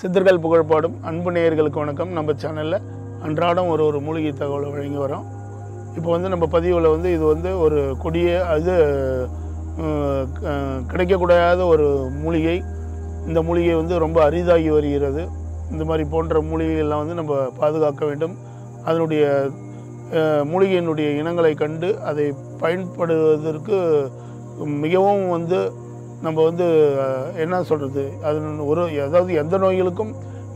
சித்தர்கள் புகழ்பாடும் அன்பு நேயர்களுக்கு வணக்கம். நம்ம சேனலில் அன்றாடம் ஒரு மூலிகை தகவலை வழங்கி வரோம். இப்போ வந்து நம்ம பதிவில் வந்து இது வந்து ஒரு கொடிய அது கிடைக்கக்கூடாத ஒரு மூலிகை. இந்த மூலிகை வந்து ரொம்ப அரிதாகி வருகிறது. இந்த மாதிரி போன்ற மூலிகைகள்லாம் வந்து நம்ம பாதுகாக்க வேண்டும். அதனுடைய மூலிகையினுடைய இனங்களை கண்டு அதை பயன்படுவதற்கு மிகவும் வந்து நம்ம வந்து என்ன சொல்கிறது, அது அதாவது எந்த நோய்களுக்கும்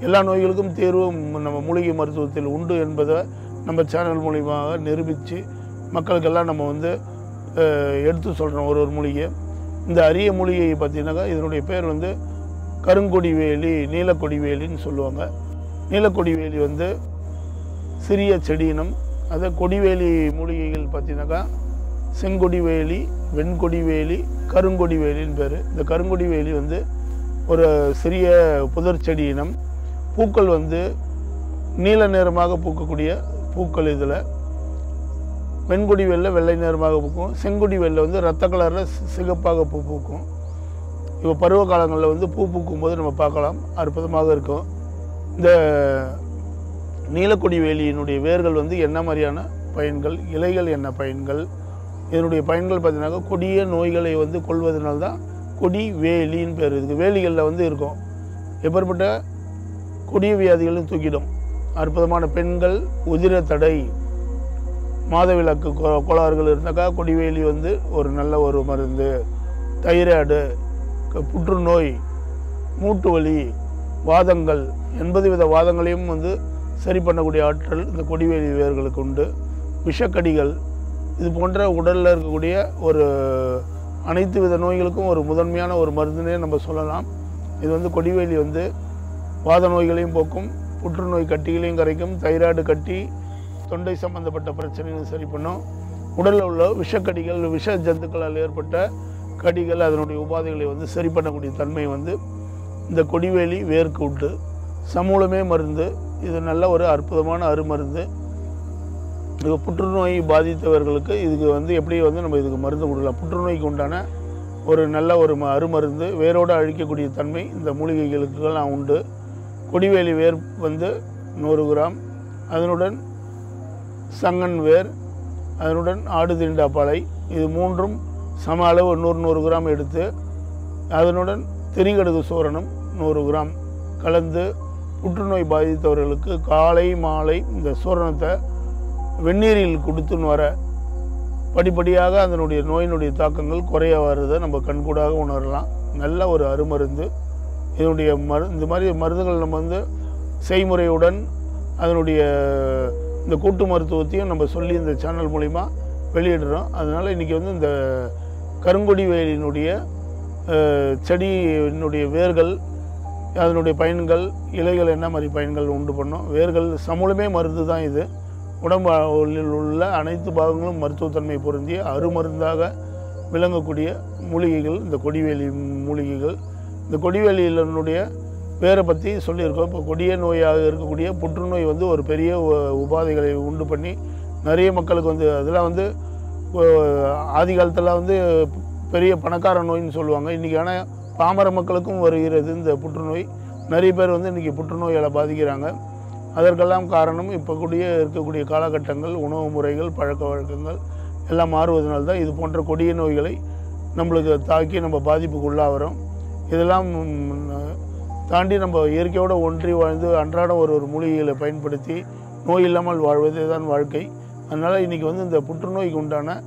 எல்லா நோய்களுக்கும் தீர்வு நம்ம மூலிகை மருத்துவத்தில் உண்டு என்பதை நம்ம சேனல் மூலியமாக நிரூபித்து மக்களுக்கெல்லாம் நம்ம வந்து எடுத்து சொல்கிறோம். ஒரு மூலிகை, இந்த அரிய மூலிகை பார்த்திங்கனாக்கா இதனுடைய பேர் வந்து கருங்கொடி வேலி, நீலக்கொடி வேலின்னு சொல்லுவாங்க. நீலக்கொடி வேலி வந்து சிறிய செடியினம். அதை கொடிவேலி மூலிகைகள் பார்த்திங்கனாக்கா செங்கொடி வேலி, வெண்கொடி வேலி, கருங்கொடி வேலின்னு பேர். இந்த கருங்கொடி வேலி வந்து ஒரு சிறிய புதர் செடி இனம். பூக்கள் வந்து நீல நிறமாக பூக்கக்கூடிய பூக்கள். இதில் வெண்கொடி வேலில் வெள்ளை நிறமாக பூக்கும். செங்கொடி வேலில் வந்து ரத்த கலரில் சிகப்பாக பூ பூக்கும். இப்போ பருவ காலங்களில் வந்து பூ பூக்கும்போது நம்ம பார்க்கலாம், அற்புதமாக இருக்கும். இந்த நீலக்கொடி வேலியினுடைய வேர்கள் வந்து என்ன மாதிரியான பயன்கள், இலைகள் என்ன பயன்கள், இதனுடைய பயன்கள் பார்த்தீங்கன்னாக்கா கொடிய நோய்களை வந்து கொள்வதனால்தான் கொடி வேலின்னு பேர். இதுக்கு வேலிகளில் வந்து இருக்கும். எப்பேற்பட்ட கொடிய வியாதிகளும் தூக்கிடும். அற்புதமான பெண்கள், உதிர தடை, மாதவிலக்கு கோளாறுகள் இருந்தாக்கா கொடிவேலி வந்து ஒரு நல்ல ஒரு மருந்து. தைராய்டு, புற்றுநோய், மூட்டு வலி, வாதங்கள், 80 வித வாதங்களையும் வந்து சரி பண்ணக்கூடிய ஆற்றல் இந்த கொடிவேலி வேர்களுக்கு உண்டு. விஷக்கடிகள், இது போன்ற உடலில் இருக்கக்கூடிய ஒரு அனைத்து வித நோய்களுக்கும் ஒரு முதன்மையான ஒரு மருந்துனே நம்ம சொல்லலாம். இது வந்து கொடிவேலி வந்து வாத நோய்களையும் போக்கும், புற்றுநோய் கட்டிகளையும் கரைக்கும், தைராய்டு கட்டி, தொண்டை சம்பந்தப்பட்ட பிரச்சனைகளும் சரி பண்ணும். உடலில் உள்ள விஷக்கடிகள், விஷ ஜந்துக்களால் ஏற்பட்ட கடிகள், அதனுடைய உபாதைகளை வந்து சரி பண்ணக்கூடிய தன்மை வந்து இந்த கொடிவேலி வேர்க்கு உண்டு. சமூலமே மருந்து. இது நல்ல ஒரு அற்புதமான அருமருந்து. இது புற்றுநோய் பாதித்தவர்களுக்கு இதுக்கு வந்து எப்படி வந்து நம்ம இதுக்கு மருந்து கொடுக்கலாம். புற்றுநோய்க்கு உண்டான ஒரு நல்ல ஒரு அருமருந்து, வேரோடு அழிக்கக்கூடிய தன்மை இந்த மூலிகைகளுக்கெல்லாம் உண்டு. கொடிவேலி வேர் வந்து 100 கிராம், அதனுடன் சங்கன் வேர், அதனுடன் ஆடு தீண்டாப்பாலை, இது மூன்றும் சம அளவு 100 கிராம் எடுத்து அதனுடன் திரிகடுகு சோரணம் 100 கிராம் கலந்து புற்றுநோய் பாதித்தவர்களுக்கு காலை மாலை இந்த சூரணத்தை வெந்நீரில் கொடுத்துன்னு வர படிப்படியாக அதனுடைய நோயினுடைய தாக்கங்கள் குறைய வர்றதை நம்ம கண்கூடாக உணரலாம். நல்ல ஒரு அருமருந்து. இதனுடைய இந்த மாதிரி மருந்துகள் நம்ம வந்து செய்முறையுடன் அதனுடைய இந்த கூட்டு மருத்துவத்தையும் நம்ம சொல்லி இந்த சேனல் மூலிமா வெளியிடுறோம். அதனால் இன்றைக்கி வந்து இந்த கருங்கொடி வேலியினுடைய செடியினுடைய வேர்கள், அதனுடைய பயன்கள், இலைகள் என்ன மாதிரி பயன்கள் உண்டு பண்ணோம். வேர்கள் சமூலமே மருந்து தான். இது உடம்பில் உள்ள அனைத்து பாகங்களும் மருத்துவத்தன்மை பொருந்திய அருமருந்தாக விளங்கக்கூடிய மூலிகைகள் இந்த கொடிவேலி மூலிகைகள். இந்த கொடிவேலியினுடைய வேரை பற்றி சொல்லியிருக்கோம். இப்போ கொடிய நோயாக இருக்கக்கூடிய புற்றுநோய் வந்து ஒரு பெரிய உபாதைகளை உண்டு பண்ணி நிறைய மக்களுக்கு வந்து அதெல்லாம் வந்து ஆதி காலத்தில் வந்து பெரிய பணக்கார நோயின்னு சொல்லுவாங்க. இன்றைக்கி ஆனால் பாமர மக்களுக்கும் வருகிறது இந்த புற்றுநோய். நிறைய பேர் வந்து இன்றைக்கி புற்றுநோயால் பாதிக்கிறாங்க. அதற்கெல்லாம் காரணம் இப்போ இருக்கக்கூடிய காலகட்டங்கள், உணவு முறைகள், பழக்க வழக்கங்கள் எல்லாம் மாறுவதனால்தான் இது போன்ற கொடிய நோய்களை நம்மளுக்கு தாக்கி நம்ம பாதிப்புக்கு உள்ளாகிறோம். இதெல்லாம் தாண்டி நம்ம இயற்கையோடு ஒன்றி வாழ்ந்து அன்றாடம் ஒரு மூலிகைகளை பயன்படுத்தி நோய் இல்லாமல் வாழ்வதே தான் வாழ்க்கை. அதனால் இன்றைக்கி வந்து இந்த புற்றுநோய்க்கு உண்டான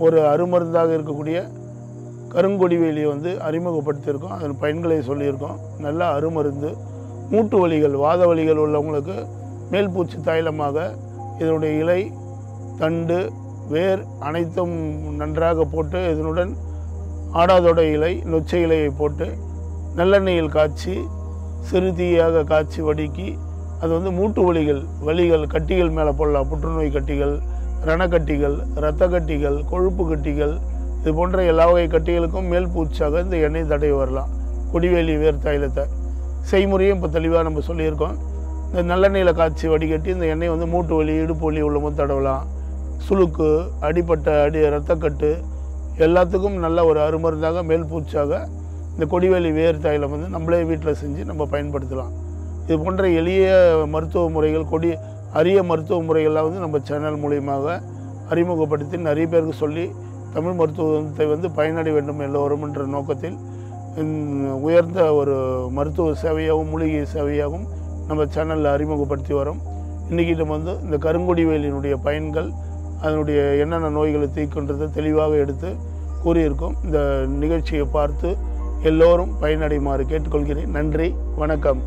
ஒரு அருமருந்தாக இருக்கக்கூடிய கருங்கொடி வேலியை வந்து அறிமுகப்படுத்தியிருக்கோம். அதன் பயன்களை சொல்லியிருக்கோம். நல்ல அருமருந்து. மூட்டு வலிகள், வாத வலிகள் உள்ளவங்களுக்கு மேல்பூச்சி தைலமாக இதனுடைய இலை, தண்டு, வேர் அனைத்தும் நன்றாக போட்டு இதனுடன் ஆடாதோட இலை, நொச்சை இலையை போட்டு நல்லெண்ணெயில் காய்ச்சி சிறு தீயாக காய்ச்சி வடிக்கி அது வந்து மூட்டு வலிகள் கட்டிகள் மேலே போடலாம். புற்றுநோய் கட்டிகள், ரணக்கட்டிகள், இரத்த கட்டிகள், கொழுப்பு கட்டிகள், இது போன்ற எல்லா வகை கட்டிகளுக்கும் மேல் பூச்சாக இந்த எண்ணெய் தடவி வரலாம். கொடிவேலி வேர் தைலத்தை செய்முறையும் இப்போ தெளிவாக நம்ம சொல்லியிருக்கோம். இந்த நல்லெண்ணெயில் காய்ச்சி வடிகட்டி இந்த எண்ணெய் வந்து மூட்டு வலி, இடுப்பு வலி உள்ளமும் தடவலாம். சுளுக்கு, அடிப்பட்ட இரத்தக்கட்டு எல்லாத்துக்கும் நல்ல ஒரு அருமருந்தாக மேல் பூச்சாக இந்த கொடிவேலி வேர் தைலம் வந்து நம்மளே வீட்டில் செஞ்சு நம்ம பயன்படுத்தலாம். இது போன்ற எளிய மருத்துவ முறைகள், அரிய மருத்துவ முறைகள்லாம் வந்து நம்ம சேனல் மூலியமாக அறிமுகப்படுத்தி நிறைய பேருக்கு சொல்லி தமிழ் மருத்துவத்தை வந்து பயனடைய வேண்டும் எல்லோரும் என்ற நோக்கத்தில் உயர்ந்த ஒரு மருத்துவ சேவையாகவும் மூலிகை சேவையாகவும் நம்ம சேனலில் அறிமுகப்படுத்தி வரோம். இன்றைக்கி நம்ம வந்து இந்த கருங்கொடி வேலியினுடைய பயன்கள், அதனுடைய என்னென்ன நோய்களை தீர்க்கின்றதை தெளிவாக எடுத்து கூறியிருக்கோம். இந்த நிகழ்ச்சியை பார்த்து எல்லோரும் பயனடையுமாறு கேட்டுக்கொள்கிறேன். நன்றி, வணக்கம்.